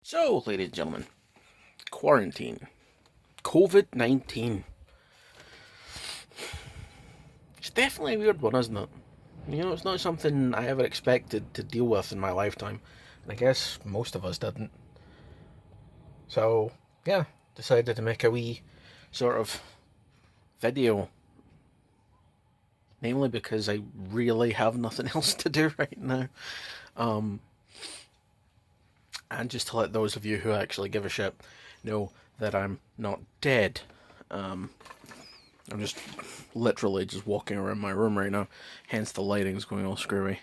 So, ladies and gentlemen, quarantine. COVID-19. It's definitely a weird one, isn't it? It's not something I ever expected to deal with in my lifetime. And I guess most of us didn't. So, yeah, decided to make a wee sort of video. Namely because I really have nothing else to do right now. Um, and just to let those of you who actually give a shit know that I'm not dead. Um, I'm just literally just walking around my room right now, hence the lighting's going all screwy.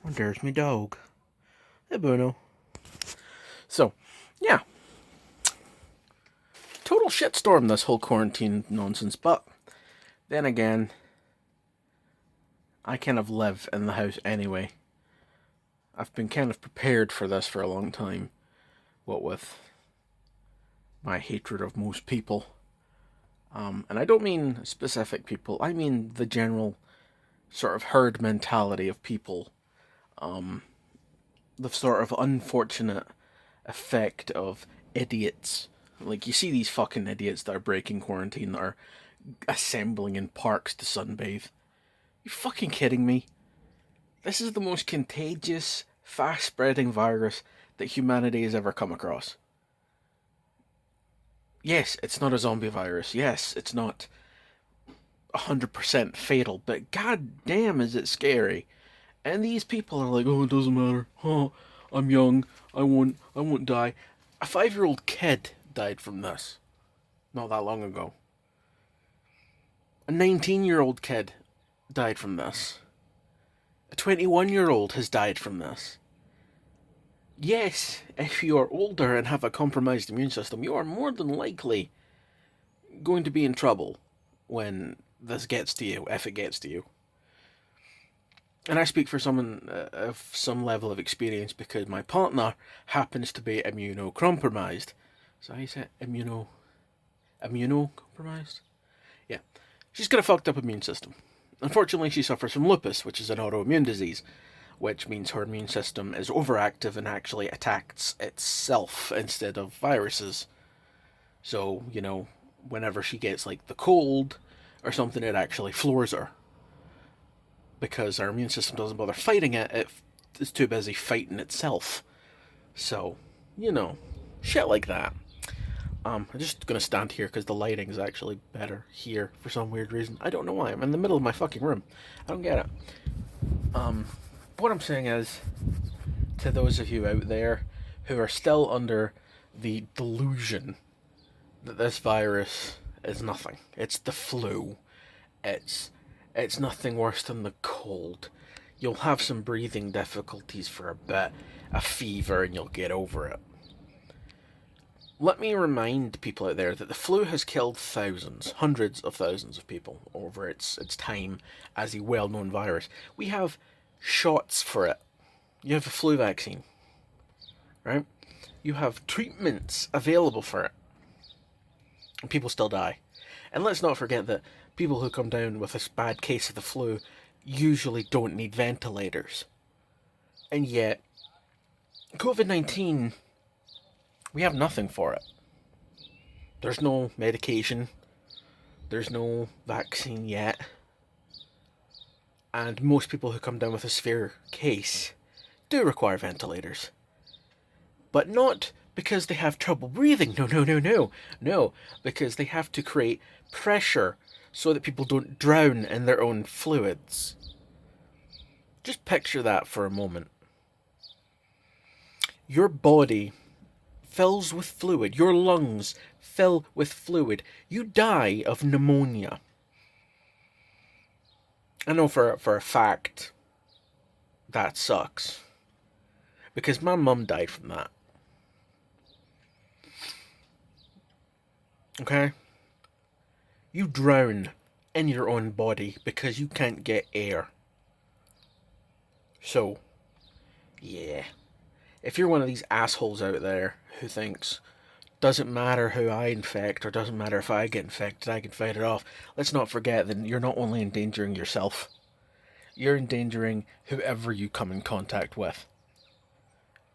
And there's my dog. Hey, Bruno. So, yeah. Total shitstorm, this whole quarantine nonsense, but then again, I kind of live in the house anyway. I've been kind of prepared for this for a long time, what with my hatred of most people. And I don't mean specific people, I mean the general sort of herd mentality of people. The sort of unfortunate effect of idiots. Like, you see these fucking idiots that are breaking quarantine, that are assembling in parks to sunbathe. You fucking kidding me? This is the most contagious, fast-spreading virus that humanity has ever come across. Yes, it's not a zombie virus. Yes, it's not 100% fatal, but god damn is it scary. And these people are like, oh, it doesn't matter. Oh, I'm young. I won't die. A 5-year-old kid died from this not that long ago. A 19-year-old kid died from this. A 21-year-old has died from this. Yes, if you are older and have a compromised immune system, you are more than likely going to be in trouble when this gets to you, if it gets to you. And I speak for someone of some level of experience because my partner happens to be immunocompromised. So I say immunocompromised? Yeah. She's got a fucked up immune system. Unfortunately, she suffers from lupus, which is an autoimmune disease, which means her immune system is overactive and actually attacks itself instead of viruses. So, whenever she gets like the cold or something, it actually floors her. Because our immune system doesn't bother fighting it, it's too busy fighting itself. So, shit like that. I'm just gonna stand here because the lighting is actually better here for some weird reason. I don't know why. I'm in the middle of my fucking room. I don't get it. What I'm saying is, to those of you out there who are still under the delusion that this virus is nothing. It's the flu. It's nothing worse than the cold. You'll have some breathing difficulties for a bit, a fever, and you'll get over it. Let me remind people out there that the flu has killed thousands, hundreds of thousands of people over its time as a well-known virus. We have shots for it. You have a flu vaccine, right? You have treatments available for it. And people still die. And let's not forget that people who come down with a bad case of the flu usually don't need ventilators. And yet, COVID-19, we have nothing for it. There's no medication. There's no vaccine yet. And most people who come down with a severe case do require ventilators. But not because they have trouble breathing. No. No, because they have to create pressure so that people don't drown in their own fluids. Just picture that for a moment. Your body fills with fluid. Your lungs fill with fluid. You die of pneumonia. I know for a fact that sucks. Because my mum died from that. Okay? You drown in your own body because you can't get air. So, yeah. If you're one of these assholes out there who thinks, doesn't matter who I infect, or doesn't matter if I get infected, I can fight it off, let's not forget that you're not only endangering yourself, you're endangering whoever you come in contact with.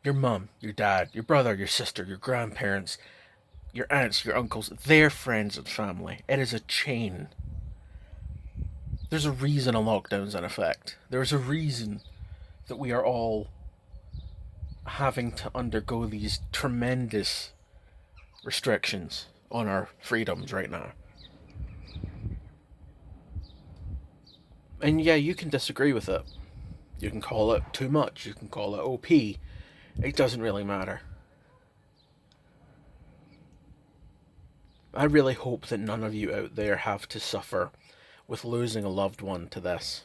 Your mum, your dad, your brother, your sister, your grandparents, your aunts, your uncles, their friends and family. It is a chain. There's a reason a lockdown's in effect. There's a reason that we are all having to undergo these tremendous restrictions on our freedoms right now. And yeah, you can disagree with it. You can call it too much. You can call it OP. It doesn't really matter. I really hope that none of you out there have to suffer with losing a loved one to this.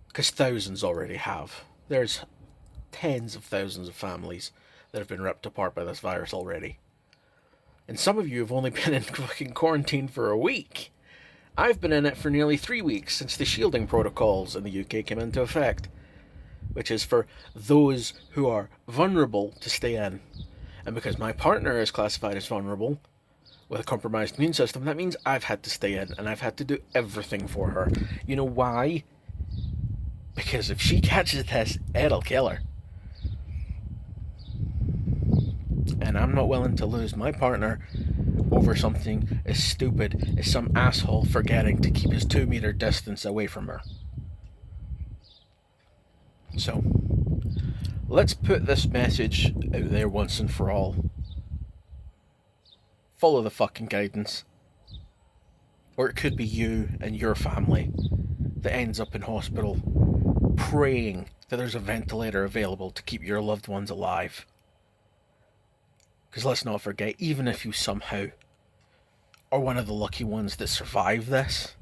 Because thousands already have. There's tens of thousands of families that have been ripped apart by this virus already. And some of you have only been in fucking quarantine for a week. I've been in it for nearly 3 weeks since the shielding protocols in the UK came into effect, which is for those who are vulnerable to stay in. And because my partner is classified as vulnerable, with a compromised immune system, that means I've had to stay in, and I've had to do everything for her. You know why? Because if she catches this, it'll kill her. And I'm not willing to lose my partner over something as stupid as some asshole forgetting to keep his 2-meter distance away from her. So, let's put this message out there once and for all. Follow the fucking guidance. Or it could be you and your family that ends up in hospital praying that there's a ventilator available to keep your loved ones alive. Because let's not forget, even if you somehow are one of the lucky ones that survive this,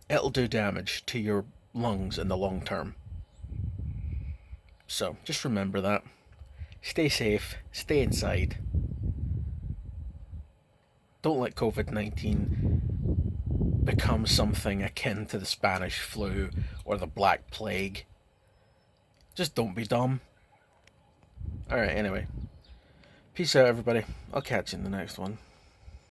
it'll do damage to your lungs in the long term. So, just remember that. Stay safe, stay inside. Don't let COVID-19 become something akin to the Spanish flu or the Black Plague. Just don't be dumb. Alright, anyway. Peace out, everybody. I'll catch you in the next one.